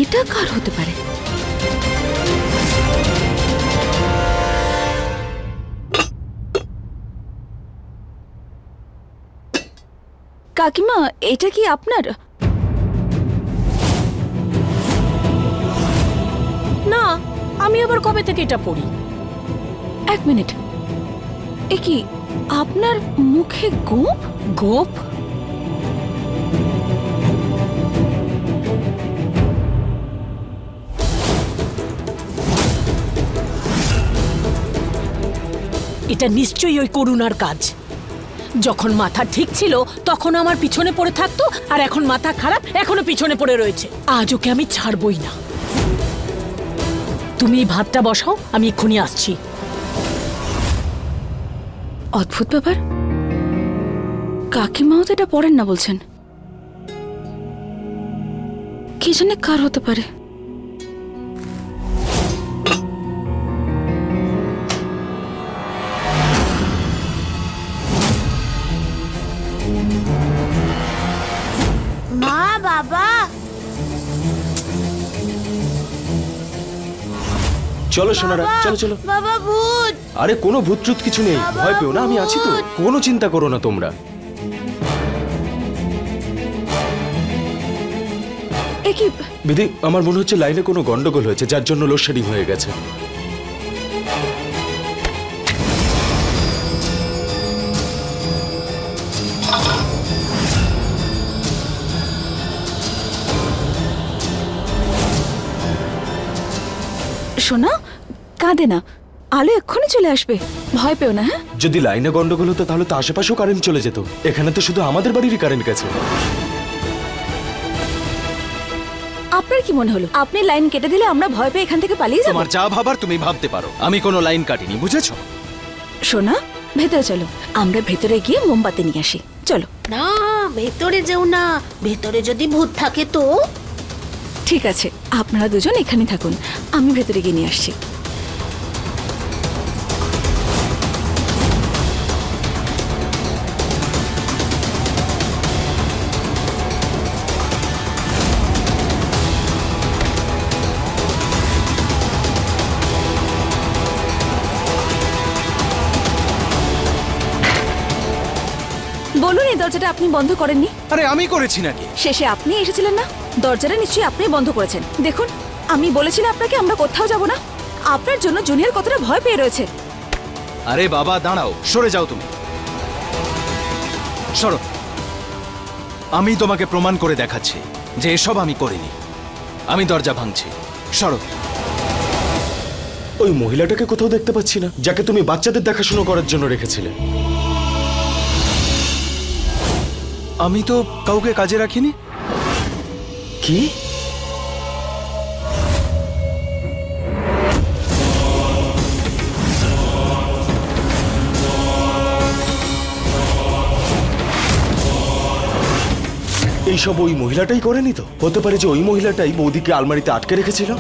এটা কার হতে পারে? কাকিমা, এটা কি আপনার? না, আমি আবার কবে থেকে এটা পড়ি? এক মিনিট, এ কি আপনার মুখে গোপ? গোপ? এটা নিশ্চয়ই ওই করুণার কাজ। যখন মাথা ঠিক ছিল তখন আমার পিছনে পড়ে থাকতো, আর এখন মাথা খারাপ, এখনো পিছনে পড়ে রয়েছে। আজ ওকে আমি ছাড়বই না। তুমি ভাতটা বসাও, আমি এক্ষুনি আসছি। অদ্ভুত ব্যাপার, কাকিমাও তো এটা পড়েন না বলছেন। কি জানে কার হতে পারে? মা, বাবা, চলো সোনারা, চলো চলো। বাবা ভূত। আরে কোনো ভূত ট্রুত কিছু নেই, ভয় পেও না, আমি আছি তো, কোনো চিন্তা করো না তোমরা। এ কি বিধি, আমার মনে হচ্ছে লাইনে কোনো গন্ডগোল হয়েছে, যার জন্য লোডশেডিং হয়ে গেছে। সোনা, কাঁদে না, আলো এক্ষুনি চলে আসবে, ভয় পেও না। হ্যাঁ, যদি লাইনে গন্ডগোল হতো তাহলে তো আশেপাশেও কারেন্ট চলে যেত। এখানে তো শুধু আমাদের বাড়িরই কারেন্ট গেছে। আপনার কি মনে হলো আপনি লাইন কেটে দিলে আমরা ভয় পেয়ে এখান থেকে পালিয়ে যাব? তোমার যা ভাবার তুমি ভাবতে পারো, আমি কোনো লাইন কাটিনি, বুঝেছো? সোনা, ভেতরে চলো, আমরা ভেতরে গিয়ে মোমবাতি নিয়ে আসি। চলো। না, ভেতরে যেও না, ভেতরে যদি ভূত থাকে তো। ঠিক আছে, আপনারা দুজন এখানে থাকুন, আমি ভেতরে গিয়ে নিয়ে আসছি। বলুন, এই দরজাটা আপনি বন্ধ করেননি? আরে আমি করেছি নাকি? শেষে আপনি এসেছিলেন না? দরজাটা নিশ্চয়ই আপনি বন্ধ করেছেন। দেখুন, আমি বলেছি না আপনাকে আমরা কোথাও যাব না? আপনার জন্য জুনিয়র কতটা ভয় পেয়ে রয়েছে। আরে বাবা দাঁড়াও, সরে যাও তুমি, সরো। আমি তোমাকে প্রমাণ করে দেখাচ্ছি যে এসব আমি করিনি। আমি দরজা ভাঙছি, সরো। ওই মহিলাটাকে কোথাও দেখতে পাচ্ছি না, যাকে তুমি বাচ্চাদের দেখাশোনা করার জন্য রেখেছিলে। আমি তো কাউকে কাজে রাখিনি। কি? এইসব ওই মহিলাটাই করেনি তো? হতে পারে যে ওই মহিলাটাই বৌদিকে আলমারিতে আটকে রেখেছিল।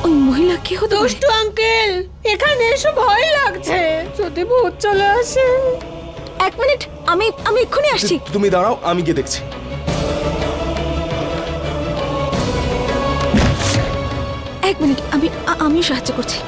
ওই মহিলা কি হতে পারে? দুষ্টু আঙ্কেল, এখানে এসে ভয় লাগছে, যদি ভূত চলে আসে। এক মিনিট, আমি এক্ষুনি আসছি। তুমি দাঁড়াও, আমি গিয়ে দেখছি। এক মিনিট, আমি সাহায্য করছি।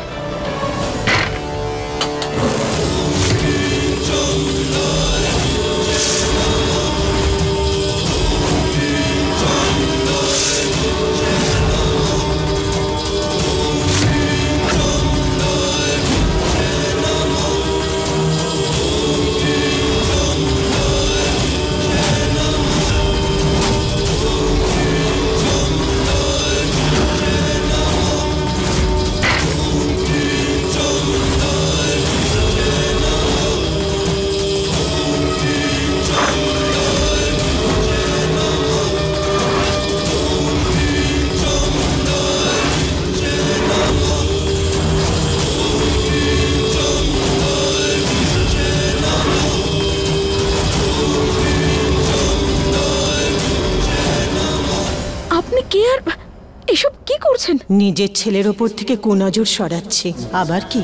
এসব কি করছেন? নিজের ছেলের ওপর থেকে কুনজর সরাচ্ছি, আবার কি?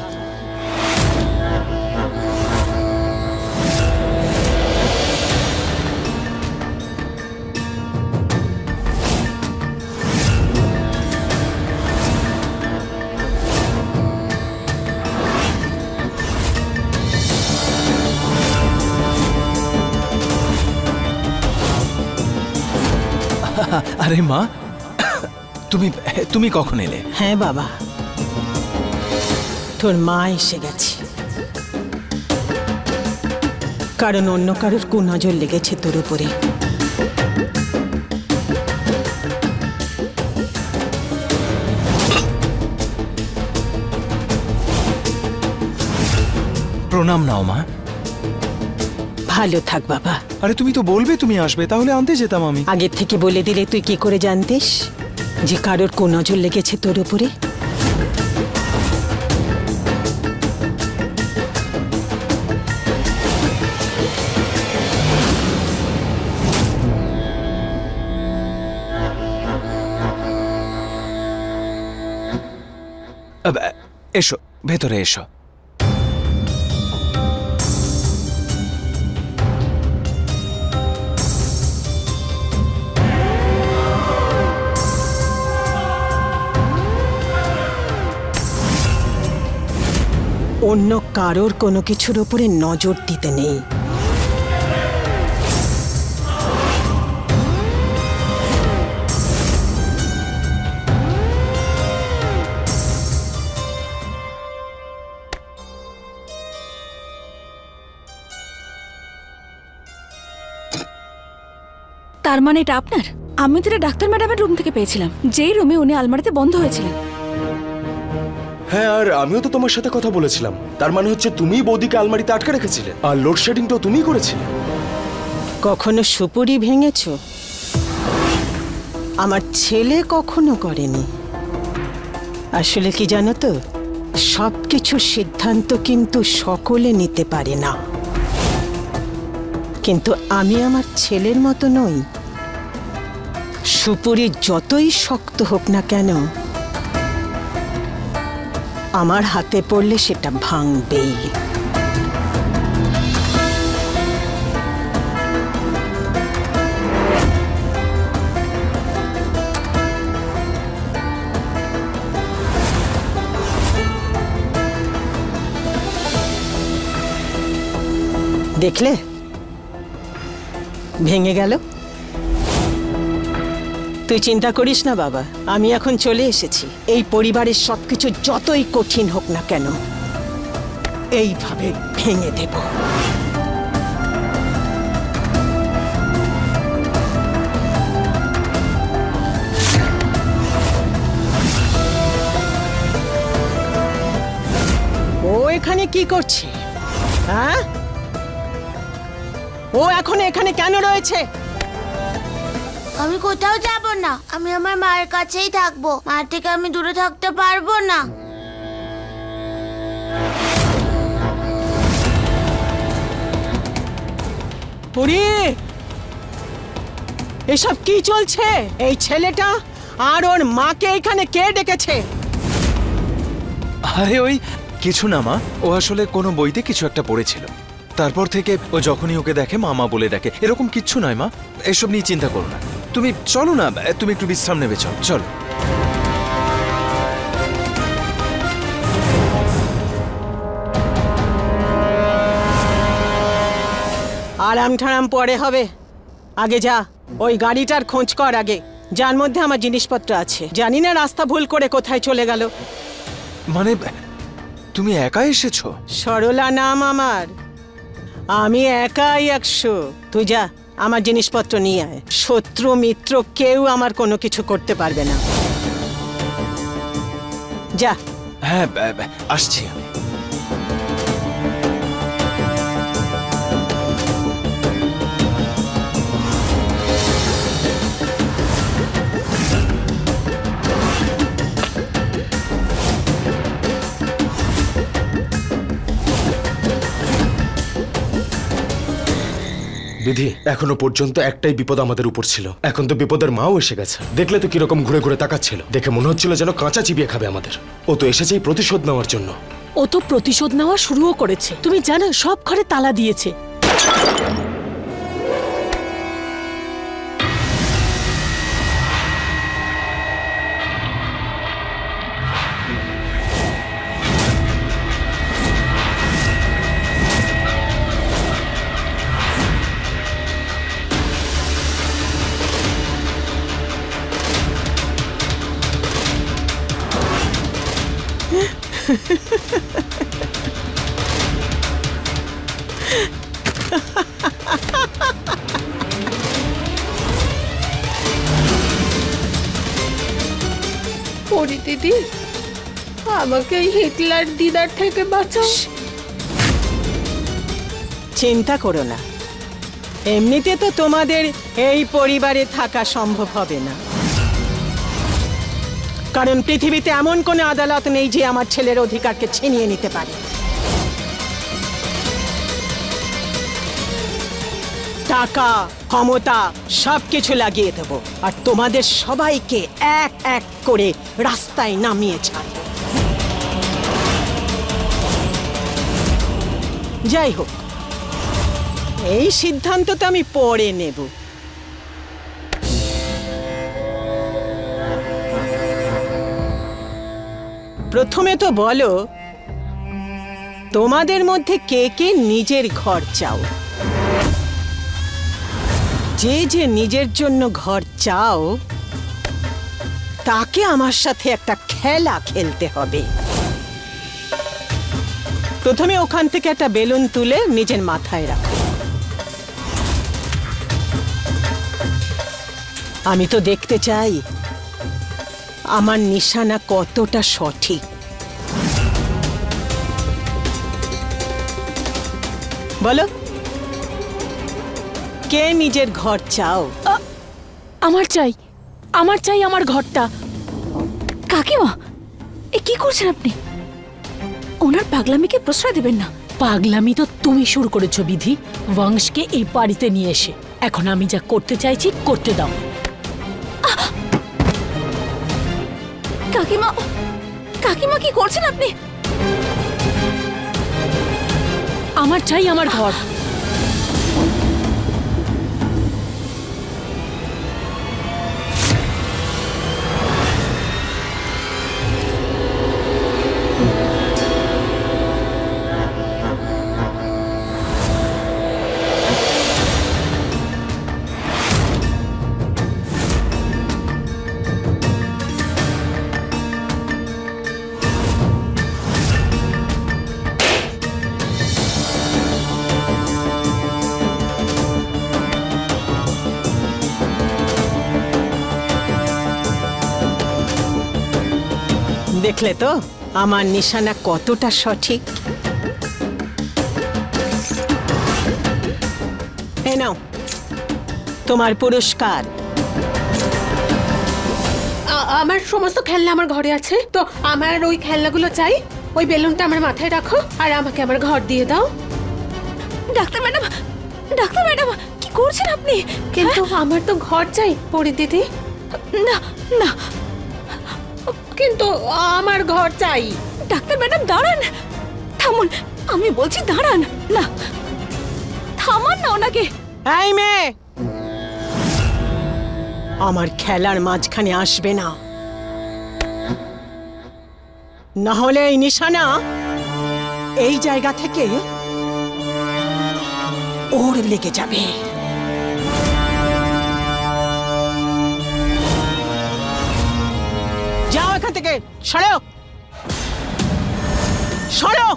আরে মা, তুমি তুমি কখন এলে? হ্যাঁ বাবা, তোর মা এসে গেছে, কারণ অন্য কারোর কুনজর লেগেছে তোর উপরে। প্রণাম নাও মা। ভালো থাক বাবা। আরে তুমি তো বলবে তুমি আসবে, তাহলে আনতে যেতাম আমি। আগে থেকে বলে দিলে তুই কি করে জানতিস যে কারোর কুনজর লেগেছে তোর উপরে? এসো ভেতরে এসো। অন্য কারোর কোনো কিছুর উপরে নজর দিতে নেই। তার মানে এটা আপনার? আমি তো এটা ডাক্তার ম্যাডামের রুম থেকে পেয়েছিলাম, যেই রুমে উনি আলমারিতে বন্ধ হয়েছিলেন। হ্যাঁ, আর আমিও তো তোমার সাথে কথা বলেছিলাম। তার মানে হচ্ছে তুমিই বৌদিকে আলমারিতে আটকে রেখেছিলে, আর লোডশেডিংটাও তুমিই করেছিলে। কখনো সুপুরি ভেঙেছ? আমার ছেলে কখনো করেনি। আসলে কি জানো তো, সবকিছু সিদ্ধান্ত কিন্তু সকলে নিতে পারে না, কিন্তু আমি আমার ছেলের মতো নই। সুপুরি যতই শক্ত হোক না কেন, আমার হাতে পড়লে সেটা ভাঙবেই। দেখলে, ভেঙে গেল। তুই চিন্তা করিস না বাবা, আমি এখন চলে এসেছি। এই পরিবারের সবকিছু যতই কঠিন হোক না কেন, এইভাবে ভেঙে দেব। ও এখানে কি করছে? হ্যাঁ, ও এখন এখানে কেন রয়েছে? আমি কোথাও যাব না, আমি আমার মায়ের কাছেই থাকবো। মায়ের থেকে আমি দূরে থাকতে পারবো না। ওরে, এসব কি চলছে? এই ছেলেটা আর ওর মাকে এখানে কে ডেকেছে? আরে ওই কিছু না মা, ও আসলে কোনো বইতে কিছু একটা পড়েছিল, তারপর থেকে ও যখনই ওকে দেখে মামা বলে ডাকে। এরকম কিচ্ছু নয় মা, এসব নিয়ে চিন্তা করো না। তুমি চলো না, তুমি একটু বিশ্রাম নেবে। চলো। আরাম ঠারাম পরে হবে, আগে যা ওই গাড়িটার খোঁজ কর আগে, যার মধ্যে আমার জিনিসপত্র আছে। জানি না রাস্তা ভুল করে কোথায় চলে গেল। মানে তুমি একা এসেছো? সরলা নাম আমার, আমি একাই 100। তুই যা, আমার জিনিসপত্র নিয়ে আয়। শত্রু মিত্র কেউ আমার কোনো কিছু করতে পারবে না। যা। হ্যাঁ, আসছি আমি। বিধি, এখনো পর্যন্ত একটাই বিপদ আমাদের উপর ছিল, এখন তো বিপদের মাও এসে গেছে। দেখলে তো কিরকম ঘুরে ঘুরে তাকাচ্ছিল, দেখে মনে হচ্ছিল যেন কাঁচা চিবিয়ে খাবে আমাদের। ও তো এসেছেই প্রতিশোধ নেওয়ার জন্য। ও তো প্রতিশোধ নেওয়া শুরুও করেছে। তুমি জানো, সব ঘরে তালা দিয়েছে। দিদি, আমাকে এই হিটলার দিদার থেকে বাঁচাও। চিন্তা করো না, এমনিতে তো তোমাদের এই পরিবারে থাকা সম্ভব হবে না, কারণ পৃথিবীতে এমন কোনো আদালত নেই যে আমার ছেলের অধিকারকে ছিনিয়ে নিতে পারে। টাকা ক্ষমতা সবকিছু লাগিয়ে দেবো আর তোমাদের সবাইকে এক এক করে রাস্তায় নামিয়ে ছাড়ব। যাই হোক, এই সিদ্ধান্ত তো আমি পরে নেব। প্রথমে তো বলো, তোমাদের মধ্যে কে কে নিজের ঘর চাও? যে যে নিজের জন্য ঘর চাও তাকে আমার সাথে একটা খেলা খেলতে হবে। প্রথমে ওখান থেকে একটা বেলুন তুলে নিজের মাথায় রাখো। আমি তো দেখতে চাই আমার নিশানা কতটা সঠিক। বলো, কে নিজের ঘর চাও? আমার চাই আমার ঘরটা। কাকিমা, এ কি করছেন আপনি? ওনার পাগলামিকে প্রশ্রয় দেবেন না। পাগলামি তো তুমি শুরু করেছো বিধি, বংশকে এই বাড়িতে নিয়ে এসে। এখন আমি যা করতে চাইছি করতে দাও। কাকিমা, কাকিমা কি করছেন আপনি? আমার চাই আমার ঘর। দেখলে তো আমার নিশানা কতটা সঠিক। এই নাও তোমার পুরস্কার। আমার সমস্ত খেলনা আমার ঘরে আছে, তো আমার ওই খেলনাগুলো চাই। ওই বেলুনটা আমার মাথায় রাখো আর আমাকে আমার ঘর দিয়ে দাও। ডাক্তার ম্যাডাম, ডাক্তার ম্যাডাম, কি করছেন আপনি? কিন্তু আমার তো ঘর চাই পরি দিদি। না না, কিন্তু আমার ঘর চাই। ডাক্তার ম্যাডাম দাঁড়ান, থামুন, আমি বলছি দাঁড়ান। না, থামান না ওনাকে। এই মেয়ে, আমার খেলার মাঝখানে আসবে না, না হলে এই নিশানা এই জায়গা থেকে ওর লেগে যাবে। যাও এখান থেকে, সরো সরো।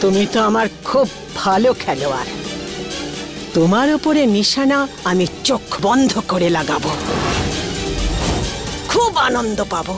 তুমি তো আমার খুব ভালো খেলোয়াড়, তোমার উপরে নিশানা আমি চোখ বন্ধ করে লাগাবো, খুব আনন্দ পাবো।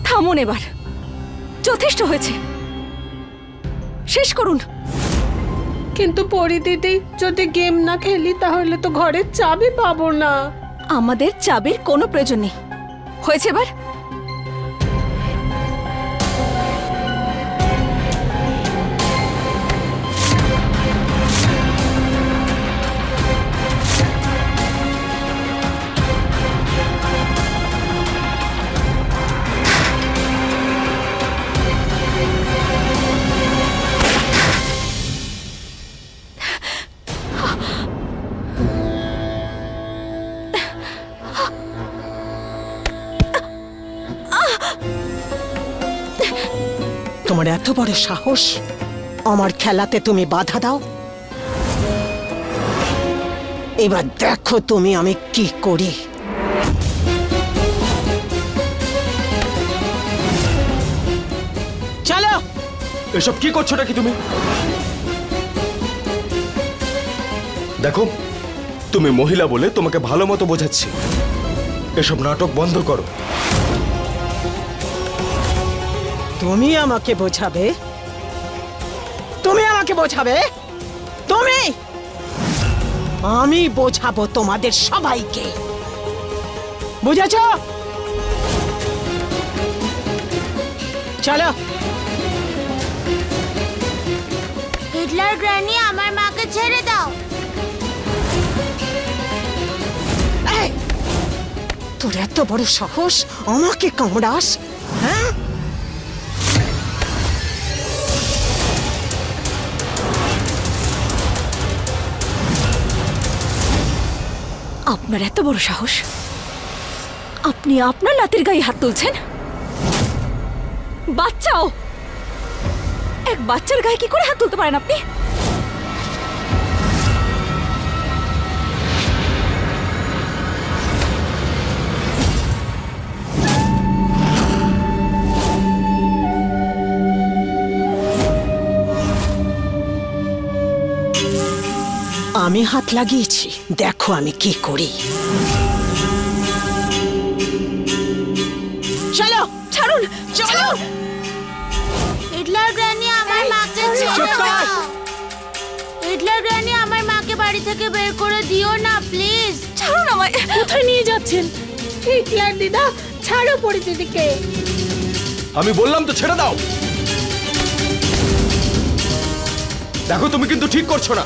থামুন এবার, যথেষ্ট হয়েছে, শেষ করুন। কিন্তু পরি দিদি, যদি গেম না খেলি তাহলে তো ঘরের চাবি পাবো না। আমাদের চাবির কোনো প্রয়োজন নেই, হয়েছে এবার? তোমার এত বড় সাহস আমার খেলাতে তুমি বাধা দাও? এবার দেখো তুমি আমি কি করি। চলো। এসব কি করছো নাকি তুমি? দেখো, তুমি মহিলা বলে তোমাকে ভালো মতো বোঝাচ্ছি, এসব নাটক বন্ধ করো। তুমি আমাকে বোঝাবে? তুমি আমাকে বোঝাবে? তুমি? আমি বোঝাবো তোমাদের সবাইকে, বুঝেছ? চলো। হিটলার গ্র্যানি, আমার মাকে ছেড়ে দাও। এই, তোর এত বড় সাহস আমাকে কামড়াস? হ্যাঁ, আপনার এত বড় সাহস, আপনি আপনার নাতির গায়ে হাত তুলছেন? বাচ্চাও, এক বাচ্চার গায়ে কি করে হাত তুলতে পারেন আপনি? আমি হাত লাগিয়েছি, দেখো আমি কি করি। চলো। ছাড়ুন, চলো। হিটলার গ্র্যানি, আমার মাকে ছেড়ে দাও। হিটলার গ্র্যানি, আমার মাকে বাড়ি থেকে বের করে দিও না প্লিজ। ছাড়ুন আমায়। কোথায় নিয়ে যাচ্ছেন? হিটলার দিদা, ছাড়ো পরিচিতিকে। আমি বললাম তো ছেড়ে দাও। দেখো, তুমি কিন্তু ঠিক করছো না।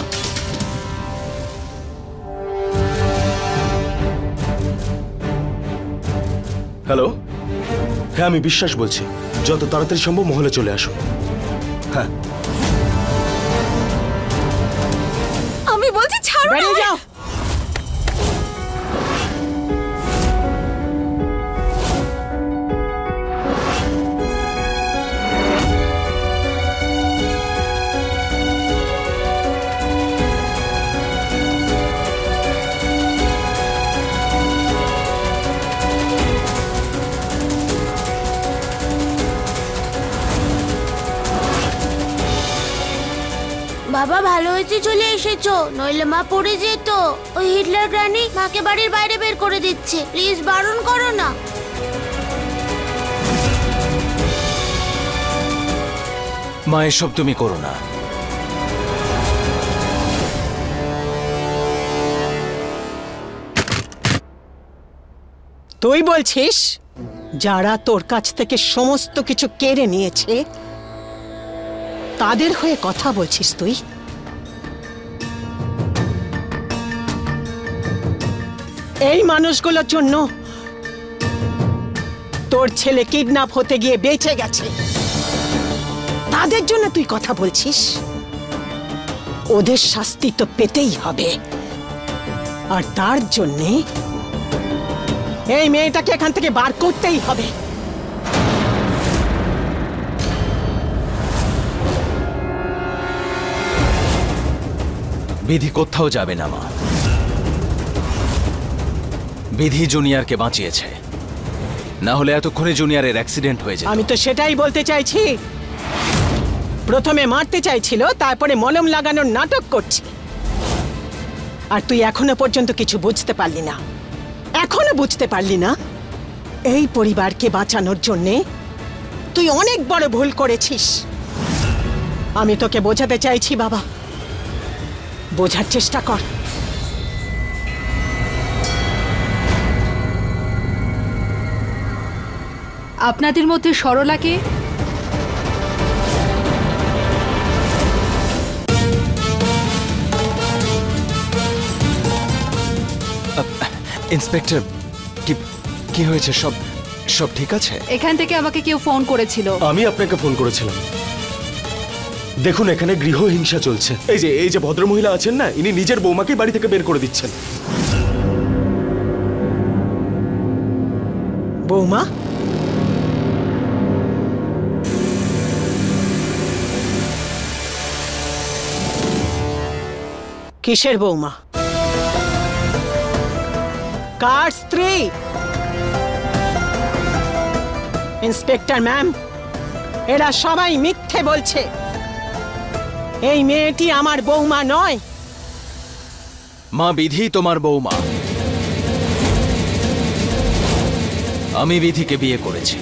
হ্যালো, হ্যাঁ আমি বিশ্বাস বলছি, যত তাড়াতাড়ি সম্ভব মহলে চলে আসো। হ্যাঁ, আমি বলছি ছাড়ুন। বেরিয়ে যাও। বাবা, ভালো হয়েছে চলে এসেছো, নইলে মা পড়ে যেত। ওই হিটলার গ্র্যানি মাকে বাড়ির বাইরে বের করে দিচ্ছে, প্লিজ বারণ করো না। মা, এসব তুমি করো না। তুই বলছিস যারা তোর কাছ থেকে সমস্ত কিছু কেড়ে নিয়েছে তাদের হয়ে কথা বলছিস তুই? এই মানুষগুলোর জন্য তোর ছেলে কিডন্যাপ হতে গিয়ে বেঁচে গেছে, তাদের জন্য তুই কথা বলছিস? ওদের শাস্তি তো পেতেই হবে, আর তার জন্যে এই মেয়েটাকে এখান থেকে বার করতেই হবে। বিধি কোথাও যাবে না মা। বিধি জুনিয়রকে বাঁচিয়েছে, না হলে এতক্ষণে জুনিয়রের অ্যাক্সিডেন্ট হয়ে যেত। আমি তো সেটাই বলতে চাইছি। প্রথমে মারতে চাইছিল, তারপরে মলম লাগানোর নাটক করছে। আর তুই এখনো পর্যন্ত কিছু বুঝতে পারলি না, এখনো বুঝতে পারলি না? এই পরিবারকে বাঁচানোর জন্যে তুই অনেক বড় ভুল করেছিস। আমি তোকে বোঝাতে চাইছি বাবা, বোঝার চেষ্টা কর। আপনাদের মধ্যে সরলাকে ইন্সপেক্টর, কি কি হয়েছে? সব সব ঠিক আছে? এখান থেকে আমাকে কেউ ফোন করেছিল। আমি আপনাকে ফোন করেছিলাম। দেখুন, এখানে গৃহহিংসা চলছে। এই যে ভদ্রমহিলা আছেন না, ইনি নিজের বৌমাকে বাড়ি থেকে বের করে দিচ্ছেন। বৌমা, কিসের বৌমা? কার স্ত্রী? ইন্সপেক্টর ম্যাম, এরা সবাই মিথ্যে বলছে। এই মেয়েটি আমার বৌমা নয়। মা, বিধি তোমার বৌমা। আমি বিধিকে বিয়ে করেছি।